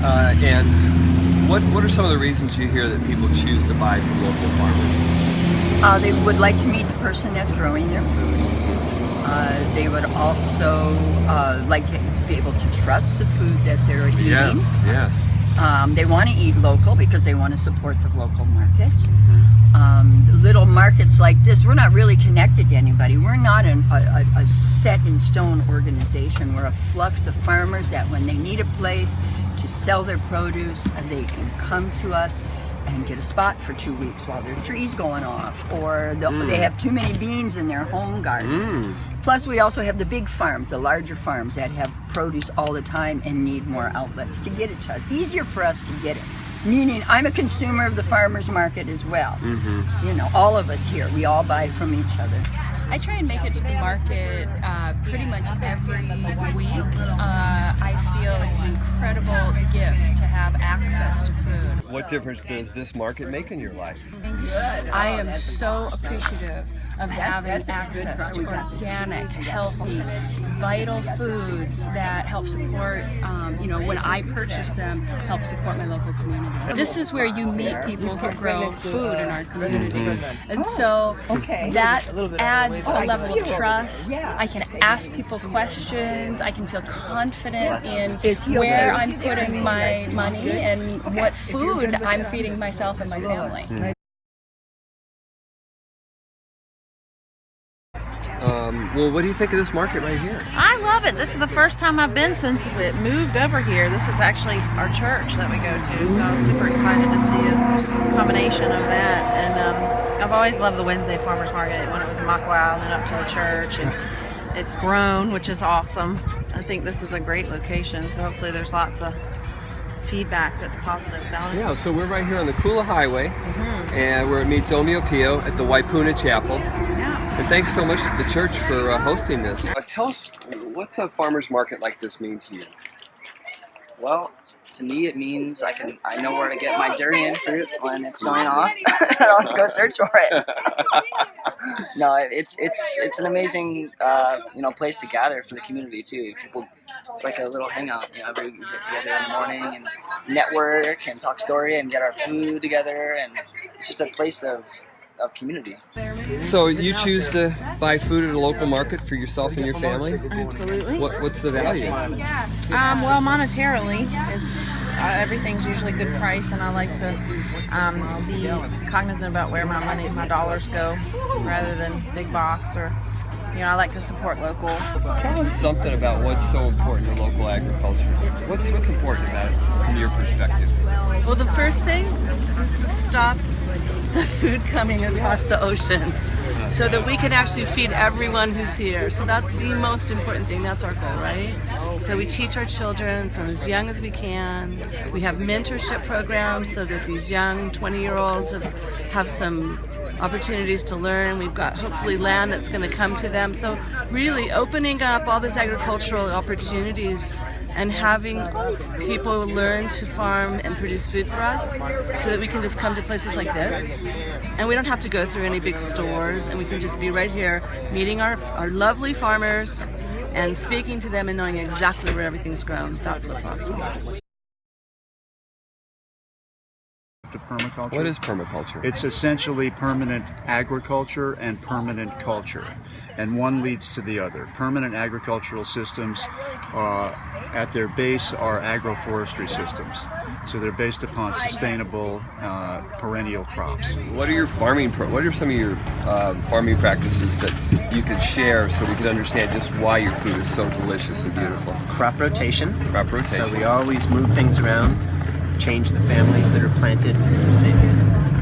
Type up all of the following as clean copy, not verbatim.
And what are some of the reasons you hear that people choose to buy from local farmers? They would like to meet the person that's growing their food. They would also like to be able to trust the food that they're eating. Yes. They want to eat local because they want to support the local market. Little markets like this, we're not really connected to anybody. We're not a set-in-stone organization. We're a flux of farmers that when they need a place to sell their produce, they can come to us and get a spot for 2 weeks while their tree's going off, or they have too many beans in their home garden. Plus, we also have the big farms, the larger farms that have produce all the time and need more outlets to get it to us. Easier for us to get it. Meaning, I'm a consumer of the farmers market as well. You know, all of us here, we all buy from each other. I try and make it to the market pretty much every week. I feel it's an incredible gift to have access to food. What difference does this market make in your life? I am so appreciative of having access to organic, healthy, vital foods that help support, when I purchase them, help support my local community. This is where you meet people who grow food in our community. And so that adds a level of trust. I can ask people questions. I can feel confident in where I'm putting my money and what food I'm feeding myself and my family. Well, what do you think of this market right here? I love it. This is the first time I've been since it moved over here. This is actually our church that we go to, so I was super excited to see a combination of that. And I've always loved the Wednesday Farmers Market when it was in Maui and up to the church. And it's grown, which is awesome. I think this is a great location, so hopefully there's lots of feedback that's positive about it. Yeah, so we're right here on the Kula Highway, and where it meets Omiopio at the Waipuna Chapel. And thanks so much to the church for hosting this. Tell us, what's a farmer's market like this mean to you? Well, to me it means I know where to get my durian fruit when it's going off. I don't have to go search for it. No, it's an amazing place to gather for the community too. People, it's like a little hangout. We get together in the morning and network and talk story and get our food together, and it's just a place of community. So you choose to buy food at a local market for yourself and your family? Absolutely. What's the value? Well, monetarily, it's everything's usually good price, and I like to be cognizant about where my dollars go, rather than big box or. I like to support local. Tell us something about what's so important to local agriculture. What's important about it from your perspective? Well, the first thing is to stop the food coming across the ocean so that we can actually feed everyone who's here. So that's the most important thing. That's our goal, right? So we teach our children from as young as we can. We have mentorship programs so that these young 20-year-olds have some opportunities to learn. We've got hopefully land that's going to come to them. So really opening up all these agricultural opportunities and having people learn to farm and produce food for us so that we can just come to places like this and we don't have to go through any big stores, and we can just be right here meeting our lovely farmers and speaking to them and knowing exactly where everything's grown. That's what's awesome. Permaculture. What is permaculture? It's essentially permanent agriculture and permanent culture, and one leads to the other. Permanent agricultural systems at their base are agroforestry systems, so they're based upon sustainable perennial crops. What are some of your farming practices that you could share so we can understand just why your food is so delicious and beautiful? Crop rotation. So we always move things around, change the families that are planted in the same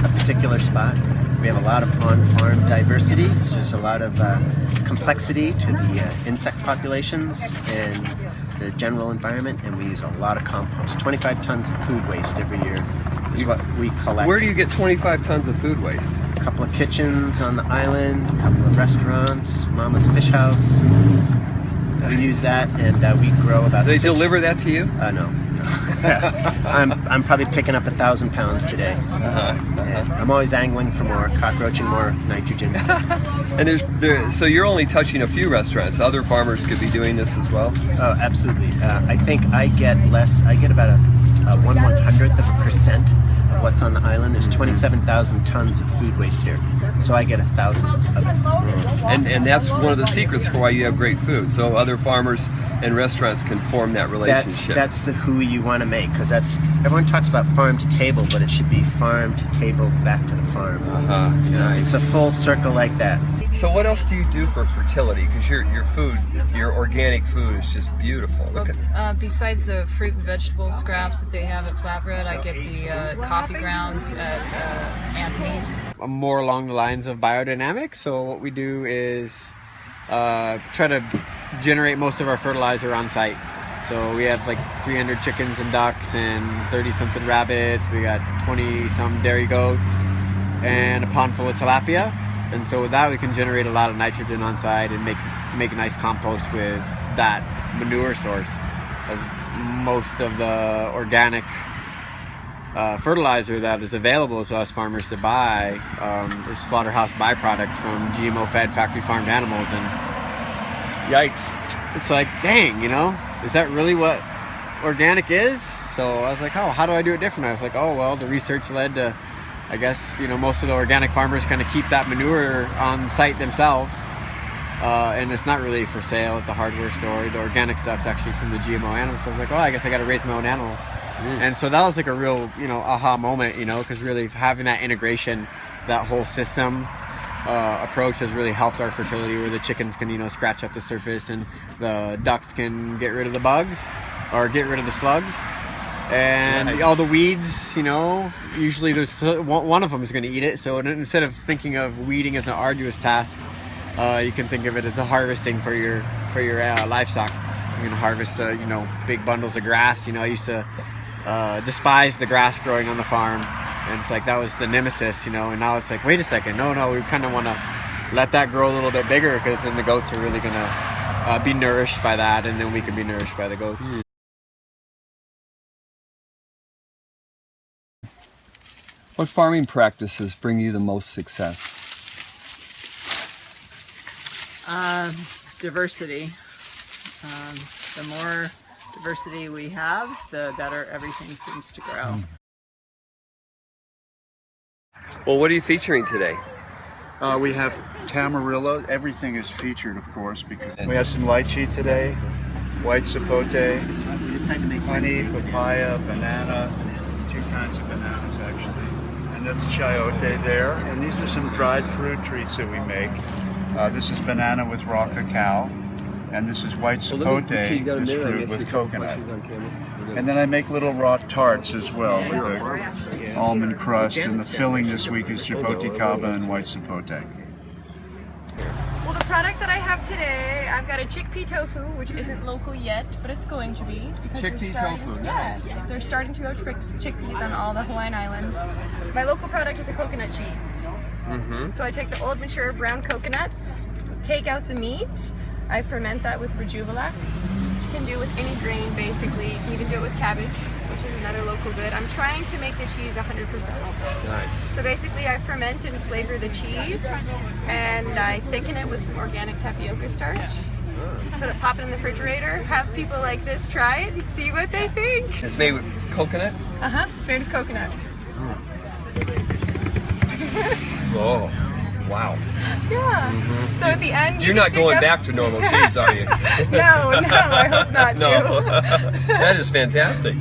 a particular spot. We have a lot of on-farm diversity, so there's a lot of complexity to the insect populations and the general environment, and we use a lot of compost. 25 tons of food waste every year is what we collect. Where do you get 25 tons of food waste? A couple of kitchens on the island, a couple of restaurants, Mama's Fish House. We use that, and we grow about They deliver that to you? No. I'm probably picking up 1,000 pounds today. I'm always angling for more, cockroaching more nitrogen. And so you're only touching a few restaurants. Other farmers could be doing this as well? Oh, absolutely. I think I get about 1/100% of what's on the island. There's 27,000 tons of food waste here, so I get 1,000 of it. And that's one of the secrets for why you have great food. So other farmers and restaurants can form that relationship. That's the who you want to make, because everyone talks about farm to table, but it should be farm to table back to the farm. Nice. It's a full circle like that. So what else do you do for fertility? Because your food, your organic food, is just beautiful. Look at Besides the fruit and vegetable scraps that they have at Flatbread, I get the coffee grounds at Anthony's. I'm more along the lines of biodynamics. So what we do is try to generate most of our fertilizer on site. So we have like 300 chickens and ducks and 30-something rabbits. We got 20-some dairy goats and a pond full of tilapia. And so with that, we can generate a lot of nitrogen on site and make a nice compost with that manure source. As most of the organic fertilizer that is available to us farmers to buy is slaughterhouse byproducts from GMO-fed factory farmed animals. And yikes. It's like, dang, is that really what organic is? So I was like, oh, how do I do it different? I was like, oh, well, the research led to, I guess, most of the organic farmers kind of keep that manure on site themselves. And it's not really for sale at the hardware store. The organic stuff's actually from the GMO animals. So I was like, oh, I guess I got to raise my own animals. And so that was like a real, aha moment, because really having that integration, that whole system approach has really helped our fertility, where the chickens can, scratch up the surface and the ducks can get rid of the bugs or get rid of the slugs. And nice. All the weeds, usually there's one of them is going to eat it. So instead of thinking of weeding as an arduous task, you can think of it as a harvesting for your livestock. You can harvest, big bundles of grass. I used to despise the grass growing on the farm, and it's like that was the nemesis, and now it's like, wait a second, no, we kind of want to let that grow a little bit bigger, because then the goats are really going to be nourished by that, and then we can be nourished by the goats. What farming practices bring you the most success? Diversity. The more diversity we have, the better everything seems to grow. Well, what are you featuring today? We have tamarilla. Everything is featured, of course, because we have some lychee today, white sapote, honey, papaya, banana, 2 kinds of bananas actually. And that's chayote there. And these are some dried fruit treats that we make. This is banana with raw cacao. And this is white sapote, this fruit with coconut. And then I make little raw tarts as well with the almond crust. And the filling this week is chipotle cava and white sapote. Well, the product that I have today, I've got a chickpea tofu, which isn't local yet, but it's going to be. Chickpea tofu, yes. They're starting to grow chickpeas on all the Hawaiian Islands. My local product is a coconut cheese. So I take the old mature brown coconuts, take out the meat, I ferment that with Rejuvilac. You can do it with any grain, basically. You can even do it with cabbage, which is another local good. I'm trying to make the cheese 100% local. Nice. So basically I ferment and flavor the cheese, and I thicken it with some organic tapioca starch. Pop it in the refrigerator, have people like this try it and see what they think. It's made with coconut? It's made with coconut. Oh, wow. Yeah. So at the end, you're not going back to normal cheese, are you? No, I hope not to. No. That is fantastic.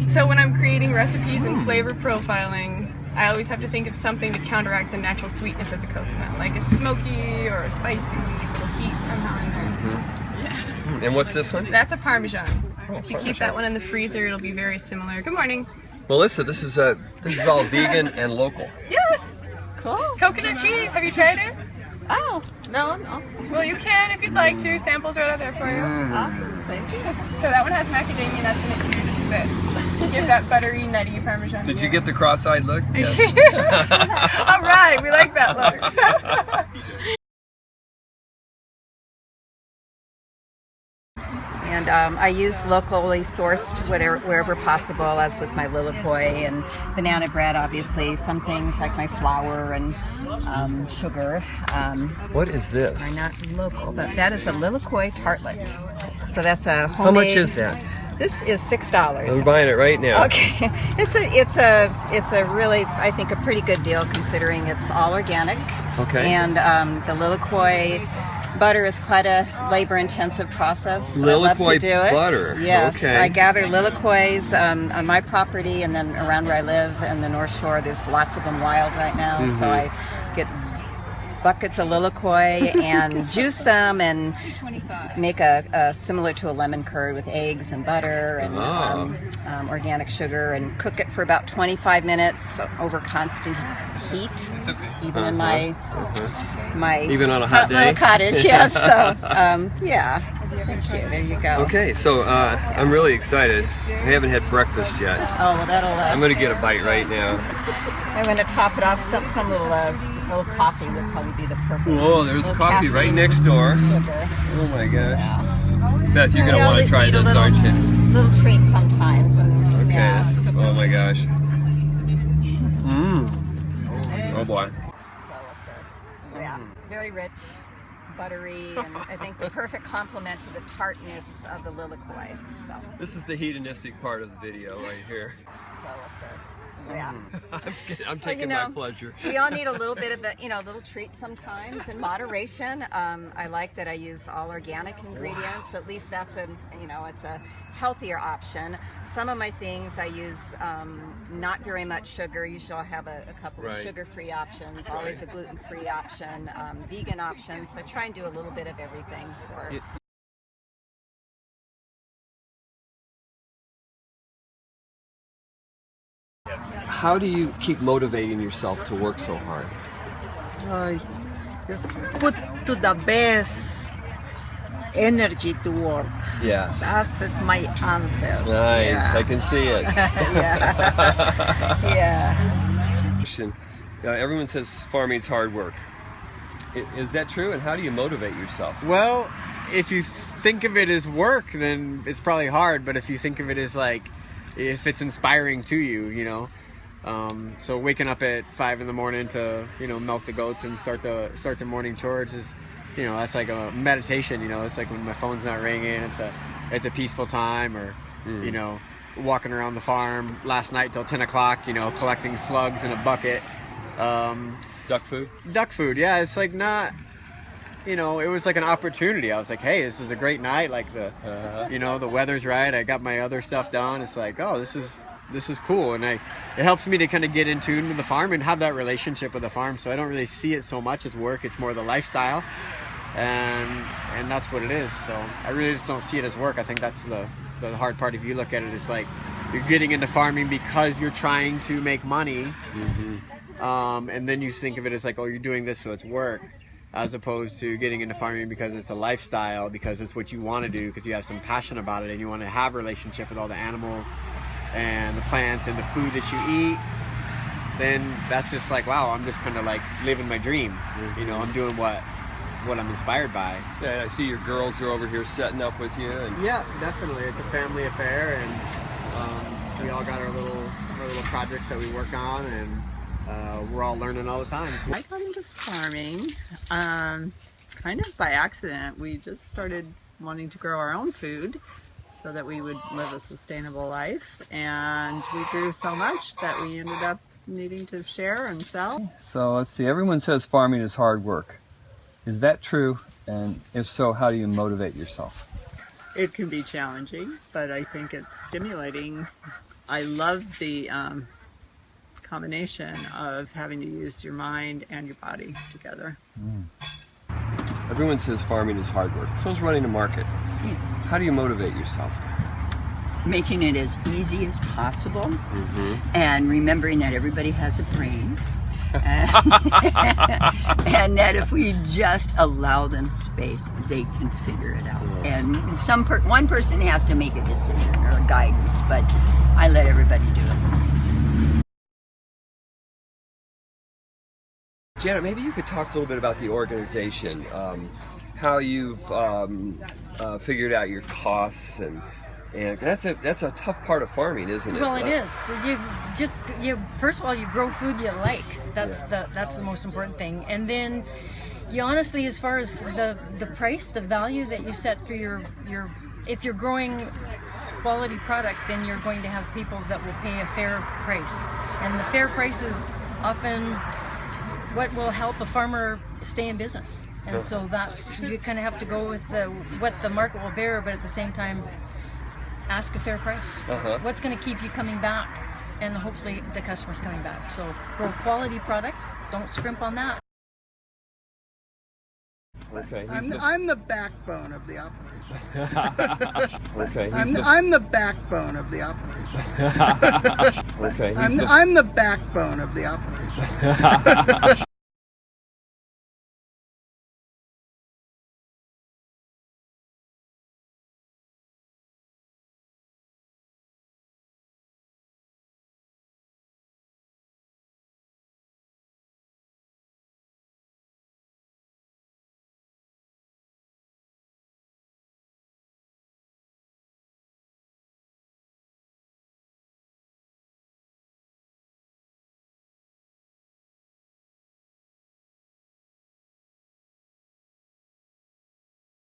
So when I'm creating recipes and flavor profiling, I always have to think of something to counteract the natural sweetness of the coconut, like a smoky or a spicy little heat somehow in there. And what's this one? That's a Parmesan. If you keep that one in the freezer, it'll be very similar. Good morning. Melissa, this is all vegan and local. Yes. Cool. Coconut cheese. Have you tried it? Oh, no. Well, you can if you'd like to. Samples right out there for you. Awesome. Thank you. So that one has macadamia nuts in it too, just a bit. To give that buttery, nutty Parmesan. Did you get the cross-eyed look? Yes. All right, we like that look. And I use locally sourced wherever possible, as with my lilikoi and banana bread, obviously. Some things like my flour and sugar. What is this? Are not local, but that is a lilikoi tartlet. So that's a homemade. How much is that? This is $6. I'm buying it right now. Okay, it's a really, I think, a pretty good deal considering it's all organic. Okay. And the Lilikoi butter is quite a labor-intensive process. But I love to Lilikoi do it. butter. Yes, Okay. I gather Lilikois on my property, and then around where I live in the North Shore, there's lots of them wild right now. Mm-hmm. So I get buckets of Lilikoi and juice them and make a similar to a lemon curd with eggs and butter and organic sugar, and cook it for about 25 minutes over constant heat. Even in my Even on a hot little day? cottage. Yes. So yeah. Thank you. There you go. Okay, so I'm really excited. I haven't had breakfast yet. Oh, well, that'll. I'm going to get a bite right now. I'm going to top it off. Some little coffee would probably be the perfect. Whoa, there's little coffee right caffeine next door. Sugar. Oh my gosh. Yeah. Beth, you're going to want to try Need a this, little- aren't you? Little treat sometimes. And, Okay, yeah. this is, oh my gosh. Oh boy. Yeah, very rich, buttery, and I think the perfect complement to the tartness of the Lilikoi. So, This is the hedonistic part of the video right here. yeah. I'm taking my pleasure. We all need a little bit of a little treat sometimes in moderation. I like that I use all organic ingredients. So at least that's it's a healthier option. Some of my things I use not very much sugar. Usually I'll have a couple of sugar-free options, always a gluten-free option, vegan options. So I try and do a little bit of everything for. How do you keep motivating yourself to work so hard? Just put to the best energy to work. Yes. That's my answer. Nice, Yeah. I can see it. Yeah. Question. Everyone says farming's hard work. Is that true? And how do you motivate yourself? Well, if you think of it as work, then it's probably hard. But if you think of it as like, if it's inspiring to you, so waking up at 5 in the morning to, milk the goats and start the morning chores is, that's like a meditation. It's like when my phone's not ringing, it's a peaceful time. Or, walking around the farm last night till 10 o'clock, collecting slugs in a bucket. Duck food? Duck food, yeah. It's like not, it was like an opportunity. I was like, hey, this is a great night. Like the weather's right. I got my other stuff done. It's like, oh, this is cool. And it helps me to kind of get in tune with the farm and have that relationship with the farm. So I don't really see it so much as work. It's more the lifestyle. And that's what it is. So I really just don't see it as work. I think that's the hard part. If you look at it, it's like you're getting into farming because you're trying to make money. Mm-hmm. And then you think of it as like, oh, you're doing this so it's work, as opposed to getting into farming because it's a lifestyle, because it's what you want to do, because you have some passion about it and you want to have a relationship with all the animals and the plants and the food that you eat. Then that's just like, wow, I'm just kind of like living my dream. Mm-hmm. I'm doing what I'm inspired by. Yeah, I see your girls are over here setting up with you. And yeah, definitely. It's a family affair, and we all got our little projects that we work on, and we're all learning all the time. I got into farming kind of by accident. We just started wanting to grow our own food so that we would live a sustainable life, and we grew so much that we ended up needing to share and sell. So let's see, everyone says farming is hard work. Is that true? And if so, how do you motivate yourself? It can be challenging, but I think it's stimulating. I love the combination of having to use your mind and your body together. Everyone says farming is hard work. So is running a market. How do you motivate yourself? Making it as easy as possible, and remembering that everybody has a brain. And that if we just allow them space, they can figure it out. And one person has to make a decision or a guidance, but I let everybody do it. Janet, maybe you could talk a little bit about the organization, how you've figured out your costs, and that's a tough part of farming, isn't it? Well, it is. You first of all, you grow food you like. That's the most important thing. And then you honestly, as far as the price, the value that you set for your if you're growing quality product, then you're going to have people that will pay a fair price. And the fair price is often what will help a farmer stay in business. And so that's, you kind of have to go with what the market will bear, but at the same time, ask a fair price. What's going to keep you coming back? And hopefully the customer's coming back. So grow quality product, don't scrimp on that. Okay. I'm the backbone of the operation. Okay. I'm the backbone of the operation. Okay. I'm the backbone of the operation.